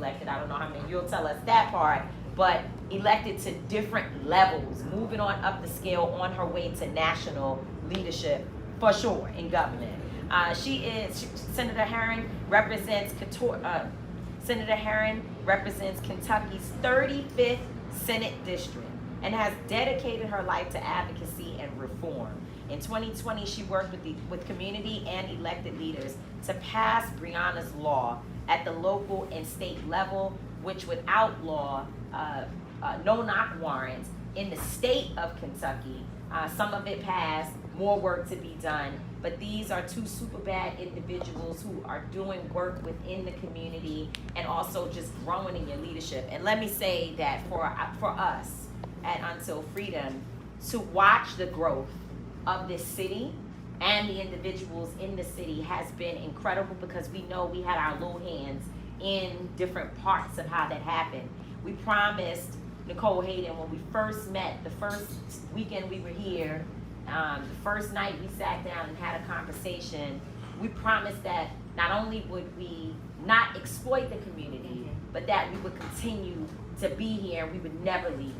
elected. I don't know how many, you'll tell us that part, but elected to different levels, moving on up the scale on her way to national leadership for sure in government. Senator Herron represents Senator Herron represents Kentucky's 35th Senate District and has dedicated her life to advocacy and reform. In 2020, she worked with community and elected leaders to pass Breonna's Law at the local and state level, which would outlaw no-knock warrants in the state of Kentucky. Some of it passed, more work to be done, but these are two super bad individuals who are doing work within the community and also just growing in your leadership. And let me say that for us at Until Freedom, to watch the growth of this city and the individuals in the city has been incredible, because we know we had our little hands in different parts of how that happened. We promised Nicole, Hayden, when we first met, the first weekend we were here, the first night we sat down and had a conversation, we promised that not only would we not exploit the community, but that we would continue to be here and we would never leave.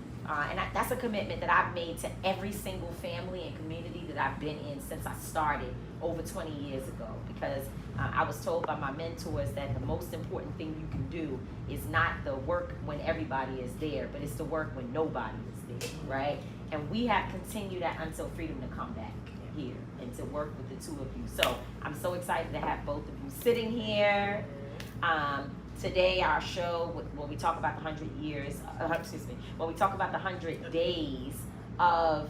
That's a commitment that I've made to every single family and community that I've been in since I started over 20 years ago, because I was told by my mentors that the most important thing you can do is not the work when everybody is there, but it's the work when nobody is there, right? And we have continued at Until Freedom to come back here and to work with the two of you. So I'm so excited to have both of you sitting here. Today, our show, when we talk about the 100 years, when we talk about the 100 days of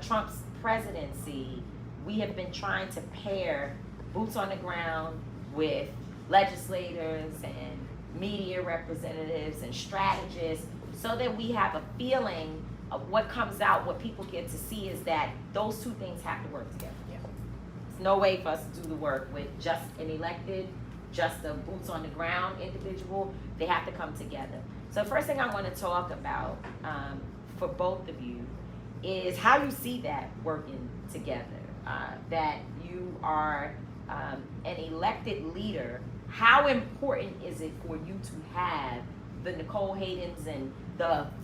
Trump's presidency, we have been trying to pair boots on the ground with legislators and media representatives and strategists so that we have a feeling of what comes out. What people get to see is that those two things have to work together. Yeah. There's no way for us to do the work with just an elected, just a boots on the ground individual. They have to come together. So the first thing I want to talk about for both of you is how you see that working together. That you are an elected leader. How important is it for you to have the Nicole Haydens and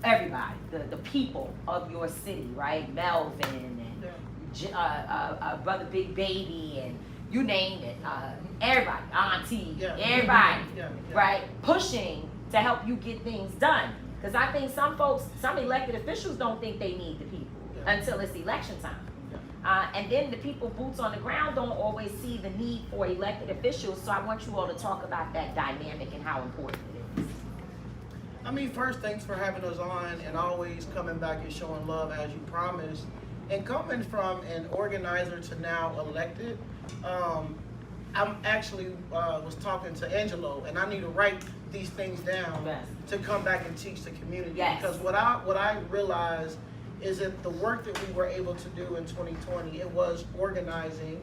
everybody, the people of your city, right? Melvin and Brother Big Baby and you name it, everybody, Auntie, everybody, right? Pushing to help you get things done. Because I think some folks, some elected officials don't think they need the people until it's election time. And then the people boots on the ground don't always see the need for elected officials. So I want you all to talk about that dynamic and how important it is. I mean, first, thanks for having us on and always coming back and showing love as you promised. And coming from an organizer to now elected, I'm actually was talking to Angelo, and I need to write these things down to come back and teach the community. Because what I realized is that the work that we were able to do in 2020, it was organizing,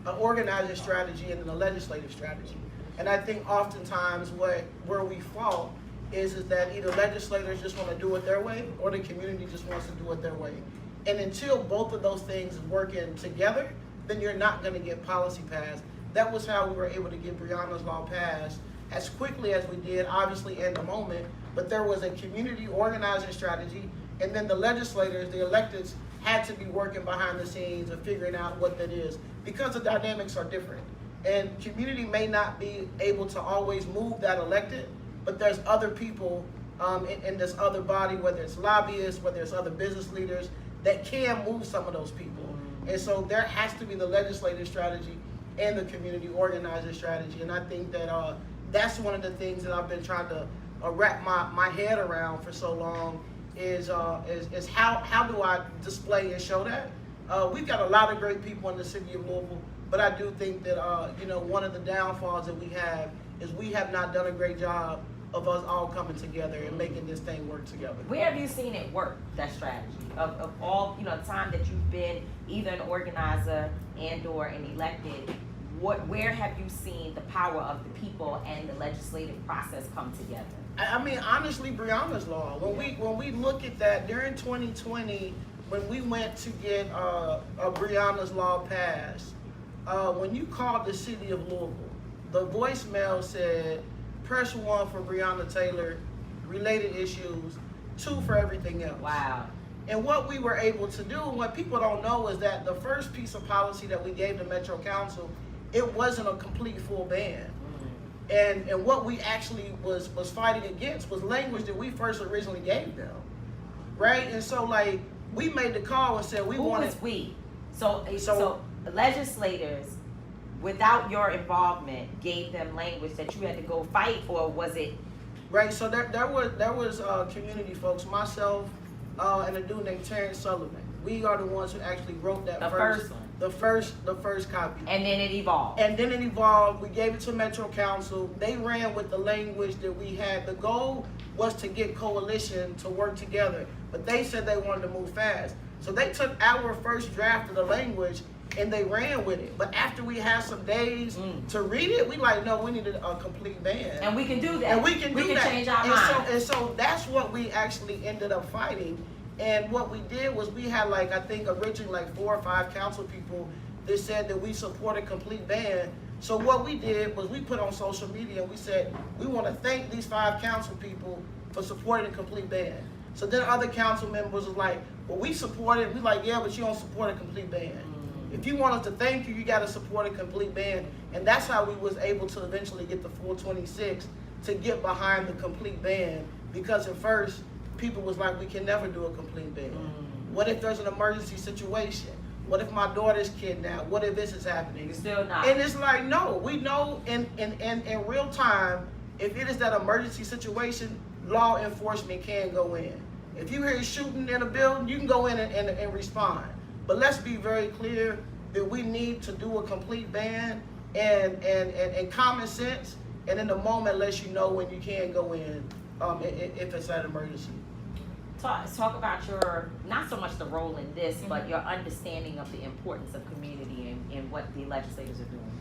an organizing strategy and then a legislative strategy. And I think oftentimes where we fall is that either legislators just want to do it their way or the community just wants to do it their way. And until both of those things working together, then you're not going to get policy passed. That was how we were able to get Breonna's Law passed as quickly as we did, obviously in the moment, but there was a community organizing strategy, and then the legislators, the electeds, had to be working behind the scenes of figuring out what that is, because the dynamics are different. And community may not be able to always move that elected, but there's other people in this other body, whether it's lobbyists, whether it's other business leaders, that can move some of those people. And so there has to be the legislative strategy and the community organizing strategy. And I think that that's one of the things that I've been trying to wrap my head around for so long is how do I display and show that? We've got a lot of great people in the city of Louisville, but I do think that one of the downfalls that we have is we have not done a great job of us all coming together and making this thing work together. Where have you seen it work, that strategy? Of all, the time that you've been either an organizer and or an elected, where have you seen the power of the people and the legislative process come together? I mean, honestly, Breonna's Law, when we look at that during 2020, when we went to get a Breonna's Law passed, when you called the city of Louisville, the voicemail said, press 1 for Breonna Taylor, related issues, 2 for everything else. Wow. And what we were able to do, and what people don't know, is that the first piece of policy that we gave to Metro Council, it wasn't a complete full ban. And what we actually was fighting against was language that we first originally gave them, right? And so like we made the call and said we wanted. Who was we? So legislators, without your involvement, gave them language that you had to go fight, or was it? Right. So there was community folks, myself, and a dude named Terrence Sullivan. We are the ones who actually wrote that first one. The first copy. And then it evolved. We gave it to Metro Council. They ran with the language that we had. The goal was to get coalition to work together, but they said they wanted to move fast. So they took our first draft of the language and they ran with it. But after we had some days to read it, we like, no, we needed a complete ban. And we can do that. And we can change our mind. And so that's what we actually ended up fighting. And what we did was we had like, I think originally like 4 or 5 council people that said that we support a complete ban. So what we did was we put on social media and we said, we want to thank these 5 council people for supporting a complete ban. So then other council members was like, well, we support it. We like, yeah, but you don't support a complete ban. If you want us to thank you, you got to support a complete ban. And that's how we was able to eventually get the full 26 to get behind the complete ban. Because at first, people was like, we can never do a complete ban. What if there's an emergency situation? What if my daughter's kidnapped? What if this is happening? Still not. And it's like, no, we know in real time, if it is that emergency situation, law enforcement can go in. If you hear shooting in a building, you can go in and respond. But let's be very clear that we need to do a complete ban and common sense, and in the moment lets you know when you can go in if it's an emergency. Talk about your, not so much the role in this, but your understanding of the importance of community and what the legislators are doing.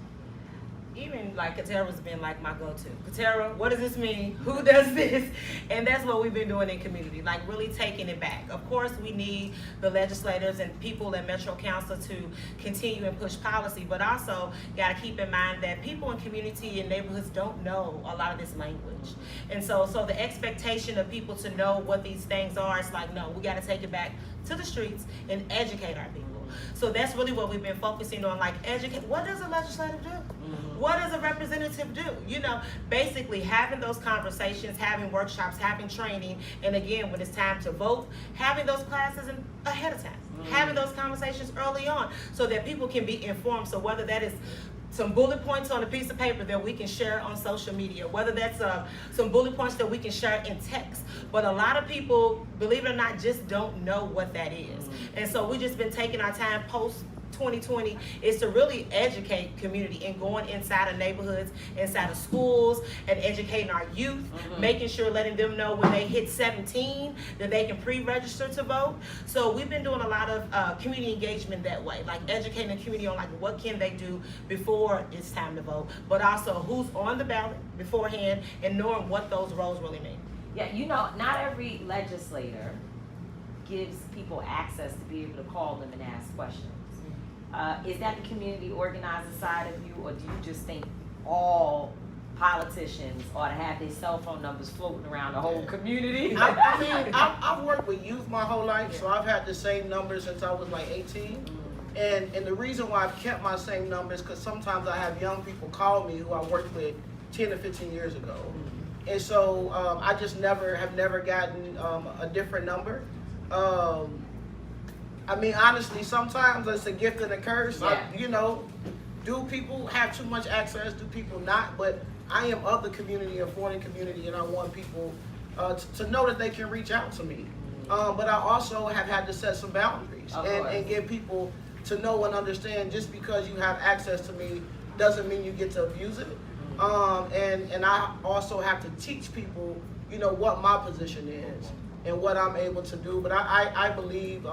Even like Keturah's been like my go-to. Keturah, what does this mean? Who does this? And that's what we've been doing in community, like really taking it back. Of course, we need the legislators and people at Metro Council to continue and push policy, but also got to keep in mind that people in community and neighborhoods don't know a lot of this language. And so the expectation of people to know what these things are, it's like, no, we got to take it back to the streets and educate our people. So that's really what we've been focusing on, like educate. What does a legislator do? What does a representative do? You know, basically having those conversations, having workshops, having training, and again, when it's time to vote, having those classes ahead of time, having those conversations early on so that people can be informed. So whether that is some bullet points on a piece of paper that we can share on social media, whether that's some bullet points that we can share in text. But a lot of people, believe it or not, just don't know what that is. And so we just been taking our time post 2020 is to really educate community and going inside of neighborhoods, inside of schools, and educating our youth, making sure, letting them know when they hit 17 that they can pre-register to vote. So we've been doing a lot of community engagement that way, like educating the community on like what can they do before it's time to vote, but also who's on the ballot beforehand and knowing what those roles really mean. Yeah, you know, not every legislator gives people access to be able to call them and ask questions. Is that the community organizer side of you, or do you just think all politicians ought to have their cell phone numbers floating around the whole community? I mean, I've worked with youth my whole life, so I've had the same numbers since I was like 18. And the reason why I've kept my same numbers, because sometimes I have young people call me who I worked with 10 or 15 years ago. And so I just have never gotten a different number. I mean, honestly, sometimes it's a gift and a curse. Yeah. Do people have too much access? Do people not? But I am of the community and for the community, and I want people to know that they can reach out to me. But I also have had to set some boundaries and get people to know and understand just because you have access to me doesn't mean you get to abuse it. And I also have to teach people, what my position is and what I'm able to do. But I believe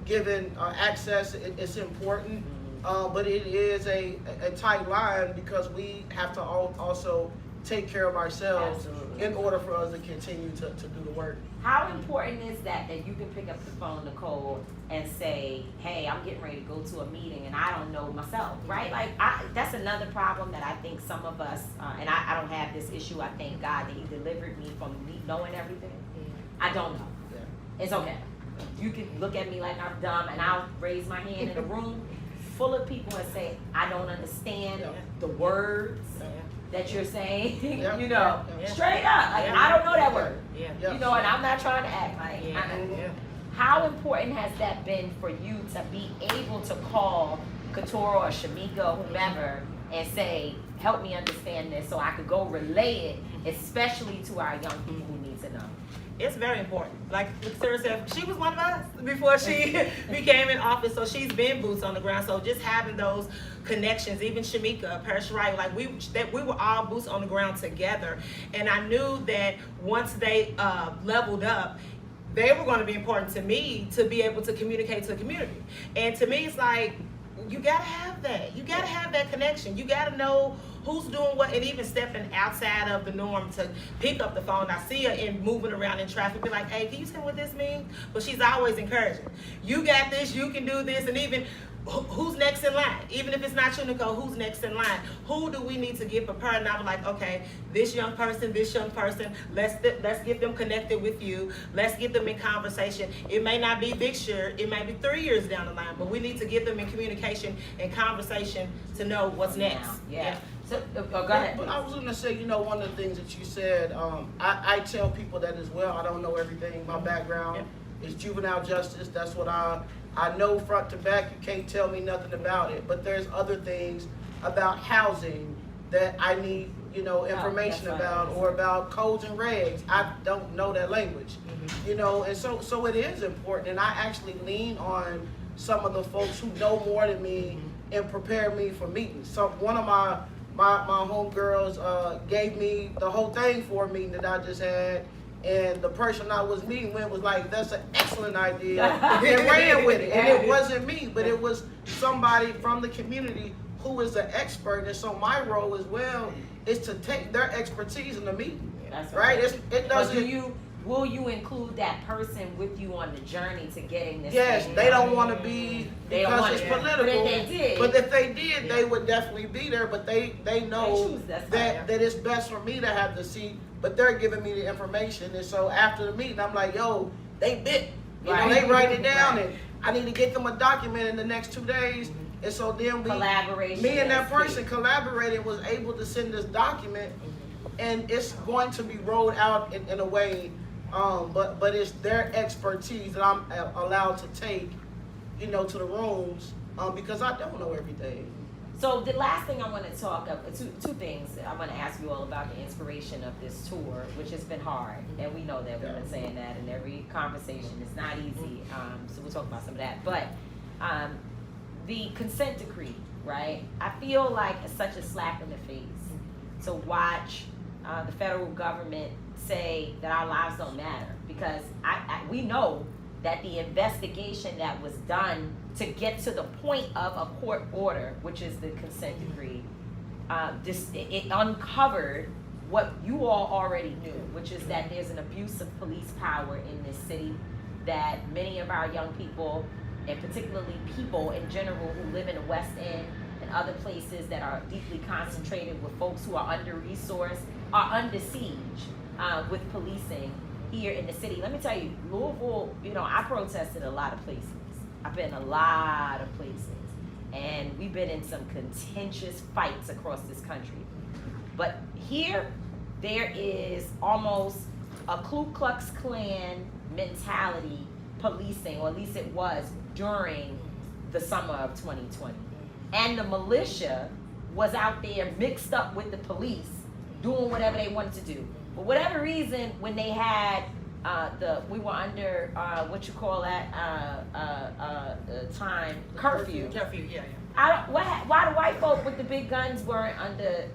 given access, it's important, but it is a tight line because we have to also take care of ourselves Absolutely. in order for us to continue to do the work. How important is that you can pick up the phone, Nicole, and say, hey, I'm getting ready to go to a meeting and I don't know myself, right? Like, that's another problem that I think some of us, and I don't have this issue, I thank God that he delivered me from me knowing everything. I don't know. Yeah. It's okay. You can look at me like I'm dumb and I'll raise my hand in a room full of people and say, I don't understand Yeah. the words that you're saying, Yeah. you know, Yeah. straight up. Like, I don't know that word. Yeah. Yeah. You know, and I'm not trying to act like Yeah. How important has that been for you to be able to call Keturah or Shamika or whomever and say, help me understand this so I could go relay it, especially to our young people who need to know? It's very important. Like Keturah said, she was one of us before she became in office, so she's been boots on the ground. So just having those connections, even Shamika, Parasharai, like we were all boots on the ground together. And I knew that once they leveled up, they were going to be important to me to be able to communicate to the community. And to me, it's like, you gotta have that. You gotta have that connection. You gotta know who's doing what, and even stepping outside of the norm to pick up the phone. I see her in moving around in traffic, be like, hey, can you tell me what this means? But she's always encouraging. You got this, you can do this, and even who's next in line? Even if it's not you, Nicole, who's next in line? Who do we need to get prepared? And I was like, okay, this young person, let's get them connected with you. Let's get them in conversation. It may not be this year, it may be 3 years down the line, but we need to get them in communication and conversation to know what's next. Yeah. So, go ahead. But I was going to say, one of the things that you said, I tell people that as well. I don't know everything. My background is juvenile justice. That's what I know front to back. You can't tell me nothing about it. But there's other things about housing that I need, information about, or about codes and regs. I don't know that language, and so it is important. And I actually lean on some of the folks who know more than me and prepare me for meetings. So one of my homegirls gave me the whole thing for a meeting that I just had, and the person I was meeting with was like, that's an excellent idea, and ran with it. And it wasn't me, but it was somebody from the community who is an expert. And so my role as well is to take their expertise in the meeting. That's right? It doesn't. But will you include that person with you on the journey to getting this? Yes, thing they done? don't want to be They don't because want it's it. political. But if they did, But if they did, they would definitely be there. But they know choose that side. that it's best for me to have the seat. But they're giving me the information, and so after the meeting, I'm like, yo, they bit. They write it down, and I need to get them a document in the next 2 days. And so then collaboration. me and that is person key. collaborated, was able to send this document, and it's going to be rolled out in a way. But it's their expertise that I'm allowed to take, to the rooms, because I don't know everything. So the last thing I want to talk about, two things I want to ask you all about the inspiration of this tour, which has been hard, and we know that we've been saying that in every conversation. It's not easy, so we'll talk about some of that. But the consent decree, right? I feel like it's such a slap in the face to watch the federal government say that our lives don't matter, because we know that the investigation that was done to get to the point of a court order, which is the consent decree, it uncovered what you all already knew, which is that there's an abuse of police power in this city, that many of our young people, and particularly people in general who live in the West End and other places that are deeply concentrated with folks who are under-resourced, are under siege with policing here in the city. Let me tell you, Louisville, I protested a lot of places. I've been a lot of places, and we've been in some contentious fights across this country. But here, there is almost a Ku Klux Klan mentality policing, or at least it was during the summer of 2020. And the militia was out there mixed up with the police, doing whatever they wanted to do. For whatever reason, when they had we were under time curfew. Curfew, yeah. Why the white folk with the big guns weren't under?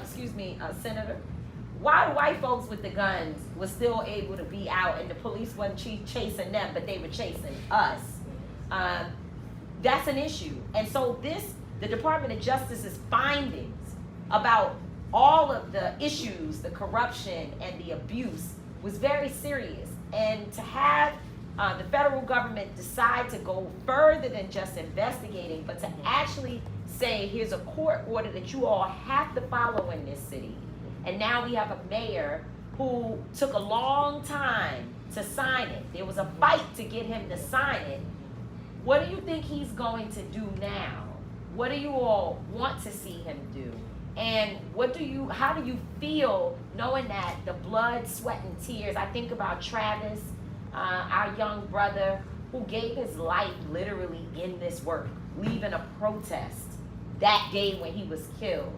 Senator. Why the white folks with the guns were still able to be out, and the police wasn't chasing them, but they were chasing us? That's an issue. And so the Department of Justice's findings about all of the issues, the corruption and the abuse was very serious. And to have the federal government decide to go further than just investigating, but to actually say, here's a court order that you all have to follow in this city. And now we have a mayor who took a long time to sign it. There was a fight to get him to sign it. What do you think he's going to do now? What do you all want to see him do? And how do you feel knowing that the blood, sweat, and tears? I think about Travis, our young brother, who gave his life literally in this work, leaving a protest that day when he was killed.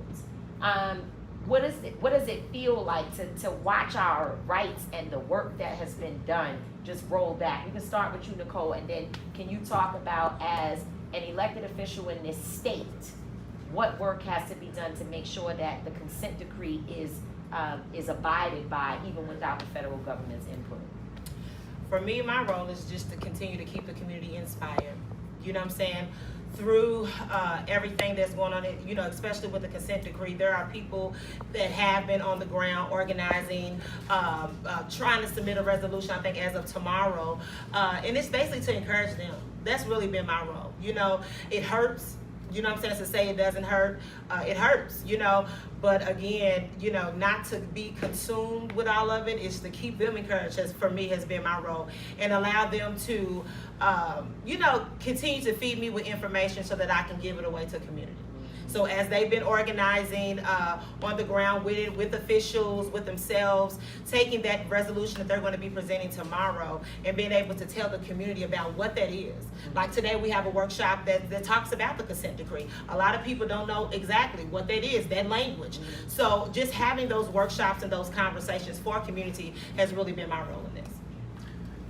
What does it feel like to watch our rights and the work that has been done just roll back? We can start with you, Nicole, and then can you talk about, as an elected official in this state, what work has to be done to make sure that the consent decree is abided by even without the federal government's input? For me, my role is just to continue to keep the community inspired. You know what I'm saying? Through everything that's going on, you know, especially with the consent decree, there are people that have been on the ground organizing, trying to submit a resolution, I think as of tomorrow, and it's basically to encourage them. That's really been my role. You know, it hurts. You know what I'm saying? To say it doesn't hurt, it hurts, you know. But again, you know, not to be consumed with all of it, is to keep them encouraged, as for me has been my role, and allow them to, you know, continue to feed me with information so that I can give it away to the community. So as they've been organizing on the ground with it, with officials, with themselves, taking that resolution that they're going to be presenting tomorrow and being able to tell the community about what that is. Like today we have a workshop that talks about the consent decree. A lot of people don't know exactly what that is, that language. So just having those workshops and those conversations for our community has really been my role in this.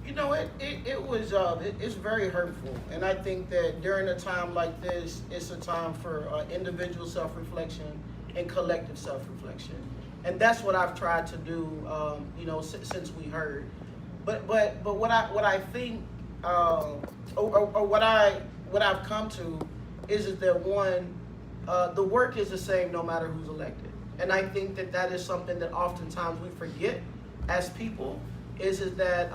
You know, it's very hurtful, and I think that during a time like this, it's a time for individual self-reflection and collective self-reflection, and that's what I've tried to do, you know, since we heard. But what I think, or what I've come to is that one, the work is the same no matter who's elected, and I think that is something that oftentimes we forget as people. Is that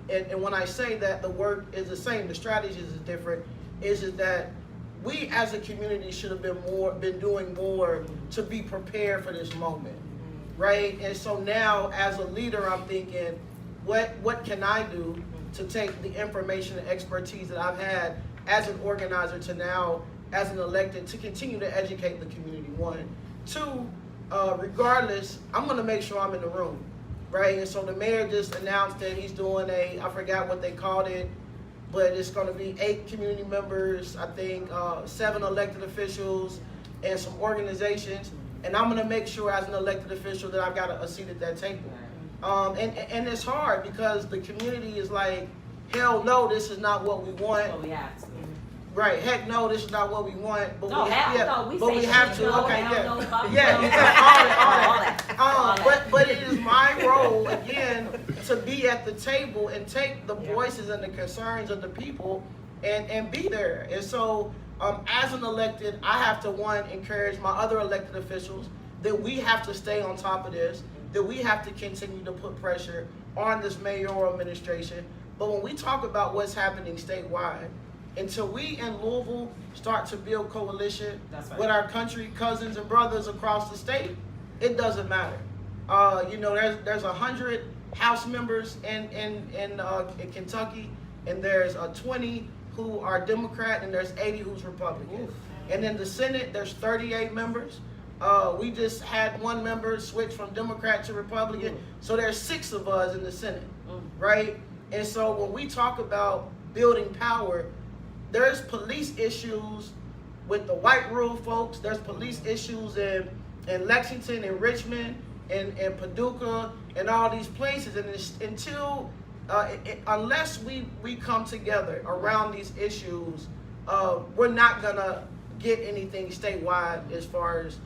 and when I say that the work is the same, the strategies is different, is that we as a community should have been doing more to be prepared for this moment, right? And so now as a leader, I'm thinking, what can I do to take the information and expertise that I've had as an organizer to now as an elected to continue to educate the community, one. Two, regardless, I'm going to make sure I'm in the room. Right, and so the mayor just announced that he's doing I forgot what they called it, but it's going to be 8 community members, I think 7 elected officials, and some organizations. And I'm going to make sure as an elected official that I've got a seat at that table. And it's hard because the community is like, hell no, this is not what we want. Oh, we have to. Right, heck no, this is not what we want. But no, we have to. No, okay, yeah. All that. But it is my role again to be at the table and take the voices and the concerns of the people and be there. And so, as an elected, I have to encourage my other elected officials that we have to stay on top of this, that we have to continue to put pressure on this mayoral administration. But when we talk about what's happening statewide, until we in Louisville start to build coalition with our country cousins and brothers across the state, it doesn't matter. You know, there's 100 House members in Kentucky, and there's 20 who are Democrat, and there's 80 who's Republican. Oof. And in the Senate, there's 38 members. We just had one member switch from Democrat to Republican, so there's 6 of us in the Senate, right? And so when we talk about building power, there's police issues with the white rural folks. There's police issues in Lexington and Richmond and Paducah and all these places. And unless we come together around these issues, we're not gonna get anything statewide as far as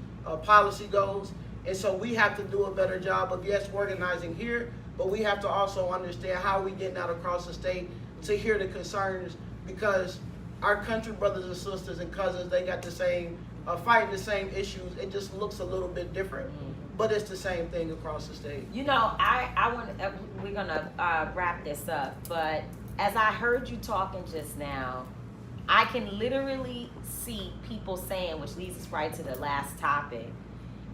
policy goes. And so we have to do a better job of organizing here, but we have to also understand how we getting out across the state to hear the concerns, because our country brothers and sisters and cousins, they got the same fighting the same issues. It just looks a little bit different, but it's the same thing across the state. You know, I want we're gonna wrap this up, but as I heard you talking just now, I can literally see people saying, which leads us right to the last topic.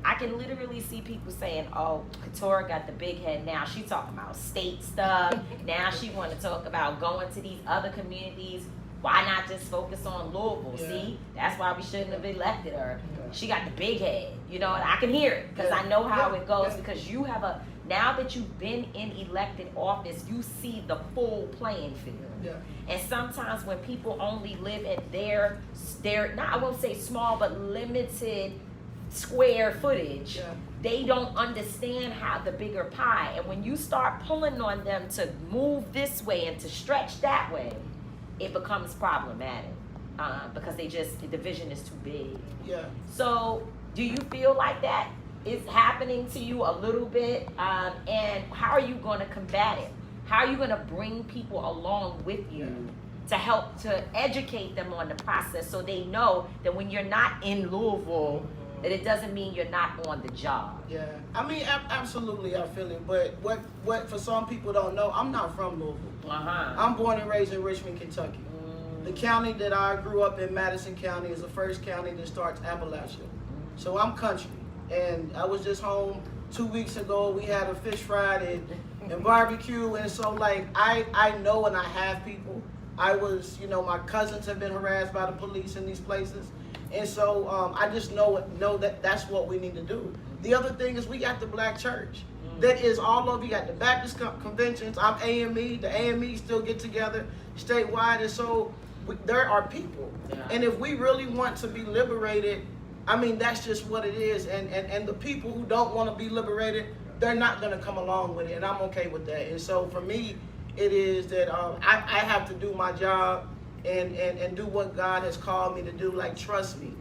I can literally see people saying, "Oh, Keturah got the big head now. She talking about state stuff. Now she want to talk about going to these other communities. Why not just focus on Louisville? Yeah. See, that's why we shouldn't have elected her. Yeah. She got the big head, you know, and I can hear it because I know how it goes because you have now that you've been in elected office, you see the full playing field. Yeah. And sometimes when people only live at their not, I won't say small, but limited square footage, they don't understand how the bigger pie. And when you start pulling on them to move this way and to stretch that way, it becomes problematic because the vision is too big. Yeah. So do you feel like that is happening to you a little bit? And how are you going to combat it? How are you going to bring people along with you to help to educate them on the process so they know that when you're not in Louisville, that it doesn't mean you're not on the job? Yeah, I mean, absolutely, I feel it. But what for some people don't know, I'm not from Louisville. I'm born and raised in Richmond, Kentucky. The county that I grew up in, Madison County, is the first county that starts Appalachia. So I'm country. And I was just home 2 weeks ago. We had a fish fry and barbecue. And so, like, I know and I have people. I was, my cousins have been harassed by the police in these places. And so I just know that that's what we need to do. The other thing is we got the black church. That is all over. You got the Baptist conventions. I'm AME. The AME still get together statewide. And so there are people. Yeah. And if we really want to be liberated, I mean, that's just what it is. And the people who don't want to be liberated, they're not going to come along with it. And I'm okay with that. And so for me, it is that I have to do my job and do what God has called me to do. Like, trust me.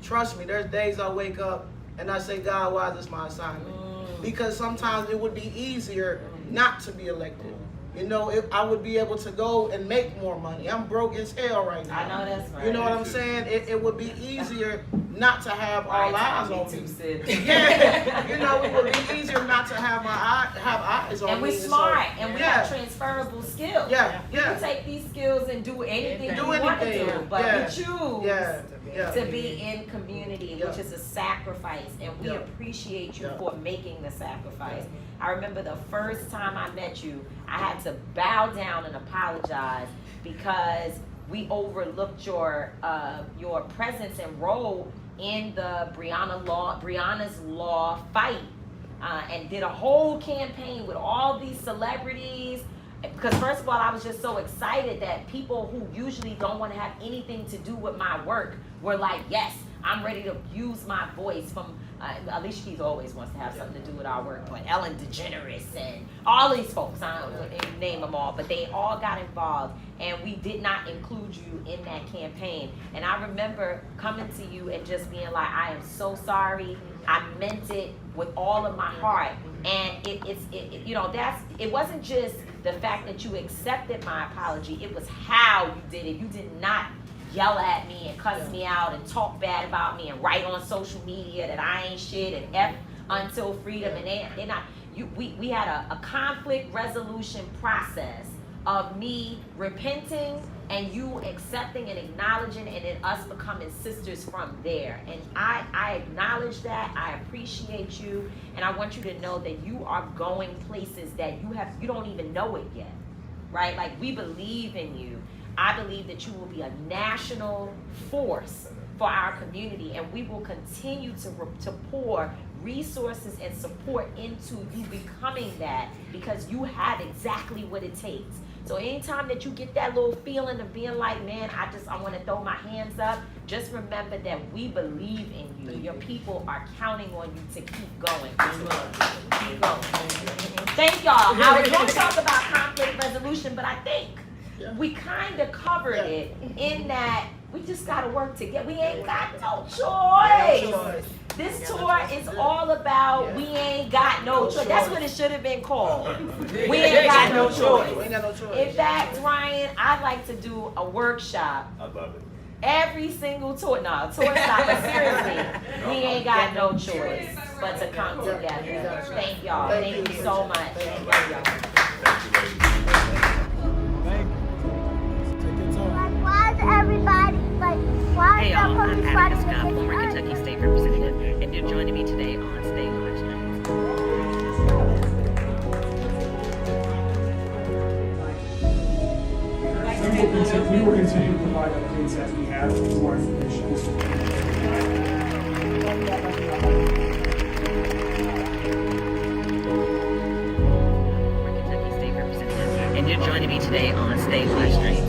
There's days I wake up and I say, God, why is this my assignment? Because sometimes it would be easier not to be elected. If I would be able to go and make more money. I'm broke as hell right now. I know that's right. You know what I'm saying? It would be easier not to have all eyes on me. Yeah. It would be easier not to have eyes on me. And we're smart, and we have transferable skills. Yeah. You take these skills and do anything you want to do, but we choose to be in community, which is a sacrifice, and we appreciate you for making the sacrifice. I remember the first time I met you, I had to bow down and apologize because we overlooked your presence and role in the Breonna's Law fight, and did a whole campaign with all these celebrities. Because first of all, I was just so excited that people who usually don't want to have anything to do with my work were like, yes, I'm ready to use my voice. From Alicia Keys always wants to have something to do with our work, but Ellen DeGeneres and all these folks, I don't name them all, but they all got involved, and we did not include you in that campaign. And I remember coming to you and just being like, I am so sorry. I meant it with all of my heart. And it wasn't just the fact that you accepted my apology, it was how you did it. You did not yell at me and cuss me out and talk bad about me and write on social media that I ain't shit and F until freedom. And they're not. We had a conflict resolution process of me repenting and you accepting and acknowledging, and then us becoming sisters from there. And I acknowledge that. I appreciate you, and I want you to know that you are going places that you don't even know it yet, right? Like, we believe in you. I believe that you will be a national force for our community, and we will continue to pour resources and support into you becoming that, because you have exactly what it takes. So anytime that you get that little feeling of being like, man, I want to throw my hands up, just remember that we believe in you. Your people are counting on you to keep going. Keep going. Thank y'all. I was going to talk about conflict resolution, but I think we kind of covered it in that we just got to work together. We ain't got no choice. This tour is all about we ain't got no choice. That's what it should have been called. We ain't got no choice. In fact, Ryan, I'd like to do a workshop. I love it. Every single tour stop, but seriously, we ain't got no choice but to come together. Thank y'all. Thank you so much. Thank y'all. Why is everybody why Hey is y'all, the I'm police Tamika fighting Scott, against former us? Kentucky State Representative, and you're joining me today on State Watch Nights. We will continue to provide updates as we have more information. Former Kentucky State Representative, and you're joining me today on State Watch Nights.